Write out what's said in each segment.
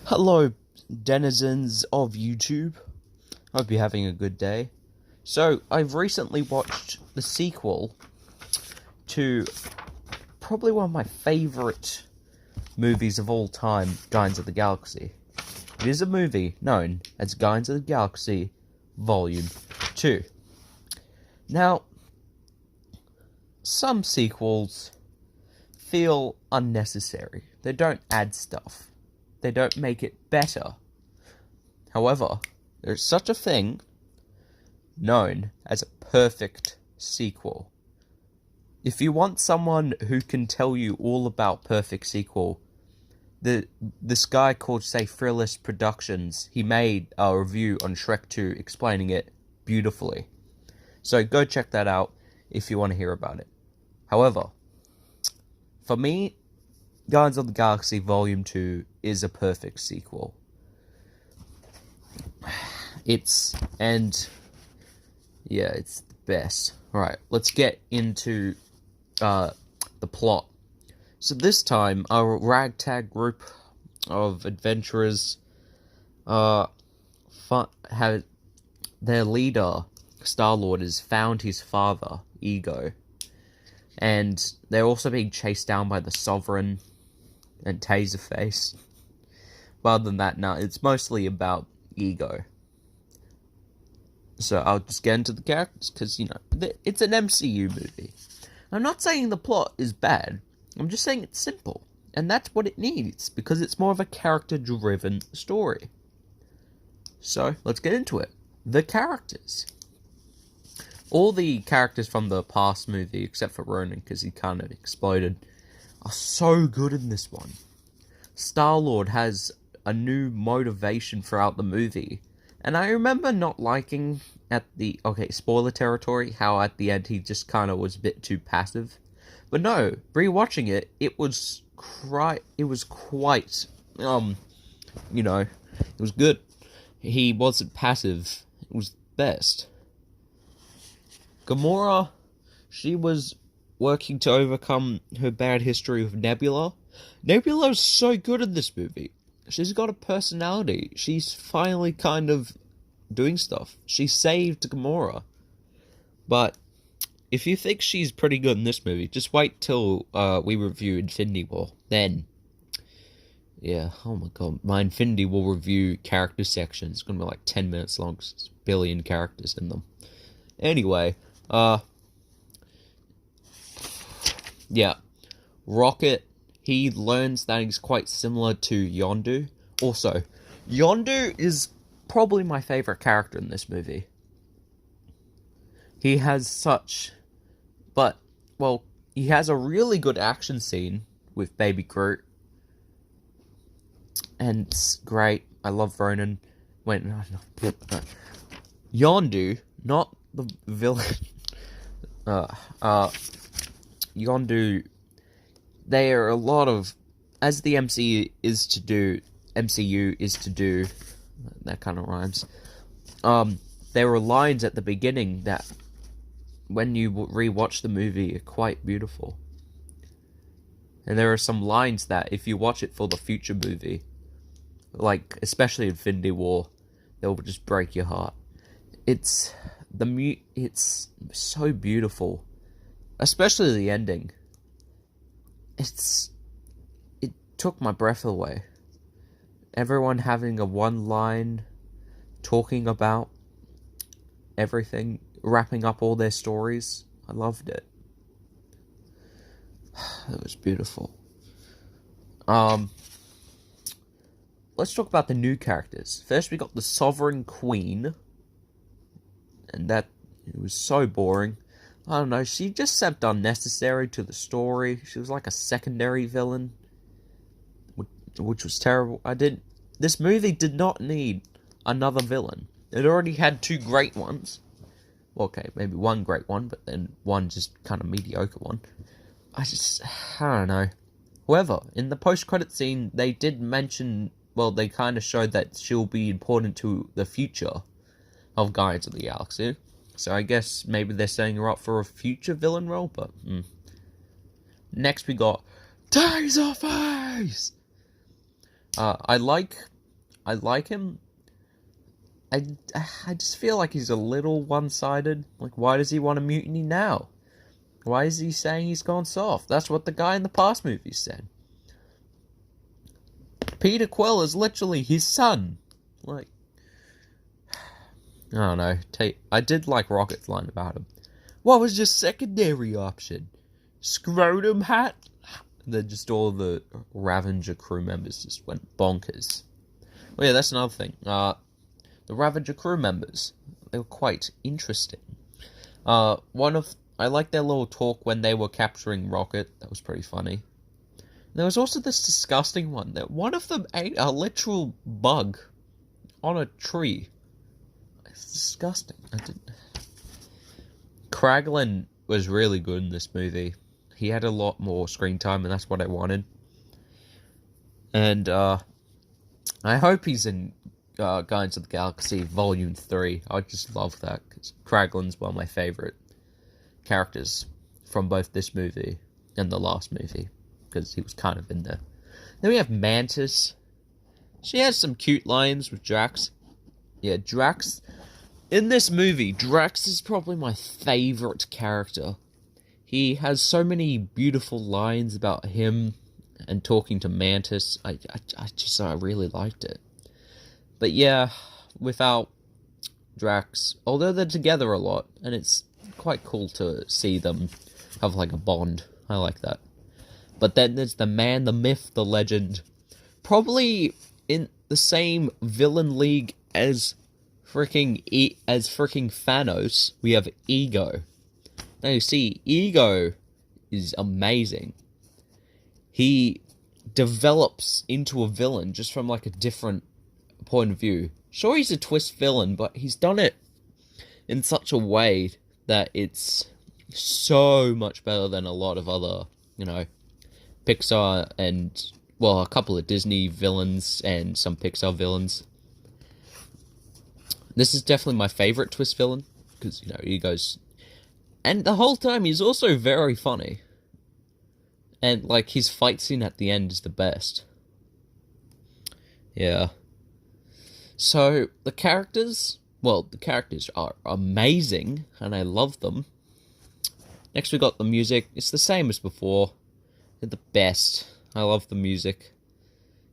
Hello, denizens of YouTube. Hope you're having a good day. So, I've recently watched the sequel to probably one of my favourite movies of all time, Guardians of the Galaxy. It is a movie known as Guardians of the Galaxy Volume 2. Now, some sequels feel unnecessary. They don't add stuff. They don't make it better. However, there's such a thing known as a perfect sequel. If you want someone who can tell you all about perfect sequel, this guy called, say, Fearless Productions, he made a review on Shrek 2 explaining it beautifully. So go check that out if you want to hear about it. However, for me, Guardians of the Galaxy Volume 2 is a perfect sequel. It's the best. Alright, let's get into the plot. So this time, a ragtag group of adventurers have their leader, Star-Lord, has found his father, Ego. And they're also being chased down by the Sovereign and Taserface. Other than that, no, it's mostly about Ego. So I'll just get into the characters, because, you know, it's an MCU movie. I'm not saying the plot is bad, I'm just saying it's simple. And that's what it needs, because it's more of a character-driven story. So, let's get into it. The characters. All the characters from the past movie, except for Ronan, because he kind of exploded, are so good in this one. Star-Lord has a new motivation throughout the movie. And I remember not liking spoiler territory, how at the end he just kind of was a bit too passive. But no, rewatching it, it was quite, it was good. He wasn't passive. It was best. Gamora, she was working to overcome her bad history with Nebula. Nebula's so good in this movie. She's got a personality. She's finally kind of doing stuff. She saved Gamora. But if you think she's pretty good in this movie, just wait till we review Infinity War. Then, yeah, oh my god, my Infinity War review character section is going to be like 10 minutes long, 'cause there's a billion characters in them. Anyway, yeah, Rocket, he learns that he's quite similar to Yondu. Also, Yondu is probably my favorite character in this movie. He has he has a really good action scene with Baby Groot. And it's great. I love Ronan. Yondu, not the villain. Yondu, there are a lot of, as the MCU is to do, that kind of rhymes. There are lines at the beginning that, when you rewatch the movie, are quite beautiful. And there are some lines that, if you watch it for the future movie, like especially Infinity War, they'll just break your heart. It's so beautiful, especially the ending. It took my breath away. Everyone having a one line, talking about everything, wrapping up all their stories. I loved it. It was beautiful. Let's talk about the new characters. First, we got the Sovereign Queen. And it was so boring. I don't know, she just seemed unnecessary to the story. She was like a secondary villain. which was terrible. This movie did not need another villain. It already had two great ones. Well, okay, maybe one great one, but then one just kind of mediocre one. I don't know. However, in the post-credit scene, they did mention, well, they kind of showed that she'll be important to the future of Guardians of the Galaxy. So I guess maybe they're setting her up for a future villain role, but... Next we got Taserface! I like him. I just feel like he's a little one-sided. Like, why does he want a mutiny now? Why is he saying he's gone soft? That's what the guy in the past movies said. Peter Quill is literally his son. Like, I don't know. I did like Rocket's line about him. What was your secondary option? Scrotum hat? Then just all the Ravager crew members just went bonkers. Oh yeah, that's another thing. The Ravager crew members, they were quite interesting. I liked their little talk when they were capturing Rocket. That was pretty funny. There was also this disgusting one that one of them ate a literal bug on a tree. It's disgusting. Kraglin was really good in this movie. He had a lot more screen time, and that's what I wanted. And I hope he's in Guardians of the Galaxy Volume 3. I just love that, because Kraglin's one of my favourite characters from both this movie and the last movie, because he was kind of in there. Then we have Mantis. She has some cute lines with Drax. Yeah, Drax. In this movie, Drax is probably my favourite character. He has so many beautiful lines about him and talking to Mantis. I really liked it. But yeah, without Drax, although they're together a lot, and it's quite cool to see them have like a bond. I like that. But then there's the man, the myth, the legend. Probably in the same villain league as freaking Thanos, we have Ego. Now you see, Ego is amazing. He develops into a villain just from like a different point of view. Sure, he's a twist villain, but he's done it in such a way that it's so much better than a lot of other, Pixar and, well, a couple of Disney villains and some Pixar villains. This is definitely my favorite twist villain, because, Ego's... And the whole time, he's also very funny. And, like, his fight scene at the end is the best. Yeah. So, the characters are amazing, and I love them. Next, we got the music. It's the same as before. They're the best. I love the music.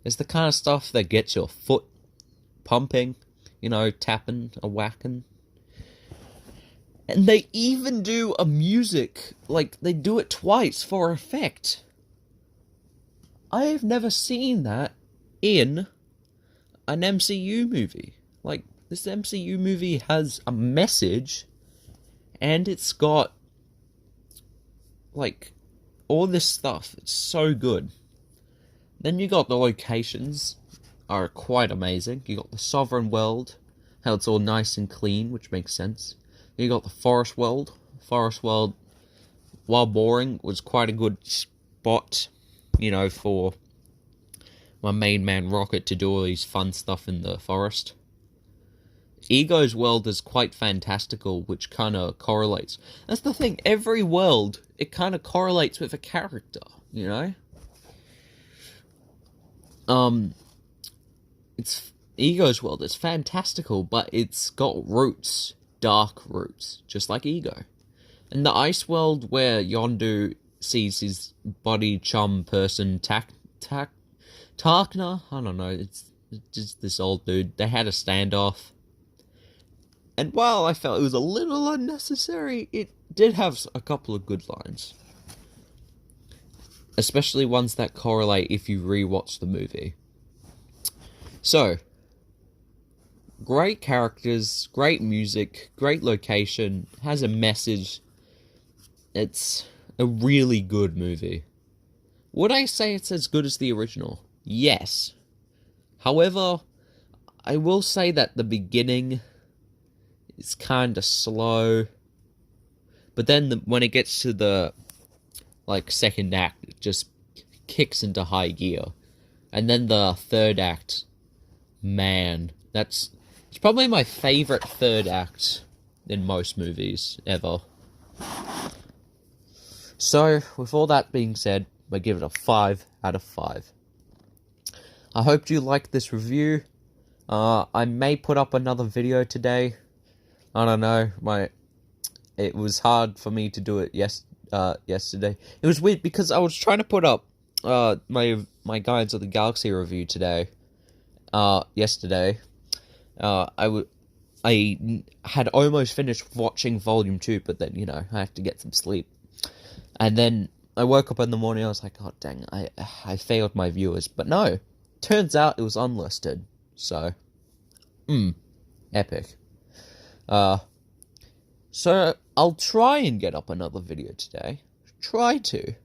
It's the kind of stuff that gets your foot pumping, tapping, a whacking. And they even do a music, like, they do it twice for effect. I have never seen that in an MCU movie. Like, this MCU movie has a message, and it's got, like, all this stuff. It's so good. Then you got the locations are quite amazing. You got the Sovereign World, how it's all nice and clean, which makes sense. You got the Forest World. Forest World, while boring, was quite a good spot, for my main man Rocket to do all these fun stuff in the forest. Ego's world is quite fantastical, which kind of correlates. That's the thing, every world, it kind of correlates with a character, It's Ego's world is fantastical, but it's got roots, dark roots, just like Ego. And the ice world where Yondu sees his buddy chum person, Tarkna? I don't know, it's just this old dude. They had a standoff. And while I felt it was a little unnecessary, it did have a couple of good lines. Especially ones that correlate if you rewatch the movie. So, great characters, great music, great location, has a message. It's a really good movie. Would I say it's as good as the original? Yes. However, I will say that the beginning is kind of slow. But then when it gets to the, second act, it just kicks into high gear. And then the third act, man, it's probably my favorite third act in most movies ever. So, with all that being said, I give it a 5 out of 5. I hope you liked this review. I may put up another video today. I don't know, it was hard for me to do it yesterday. It was weird because I was trying to put up my Guardians of the Galaxy review today. Yesterday. I had almost finished watching Volume 2, but then, I have to get some sleep. And then I woke up in the morning, I was like, oh dang, I failed my viewers. But no, turns out it was unlisted. So, epic. So I'll try and get up another video today. Try to.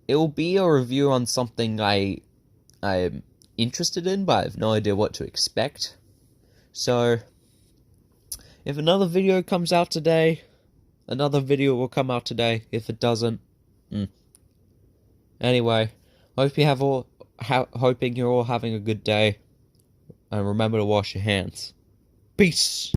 It'll be a review on something I'm interested in, but I have no idea what to expect. So, if another video comes out today, another video will come out today. If it doesn't, Anyway, hoping you're all having a good day, and remember to wash your hands. Peace.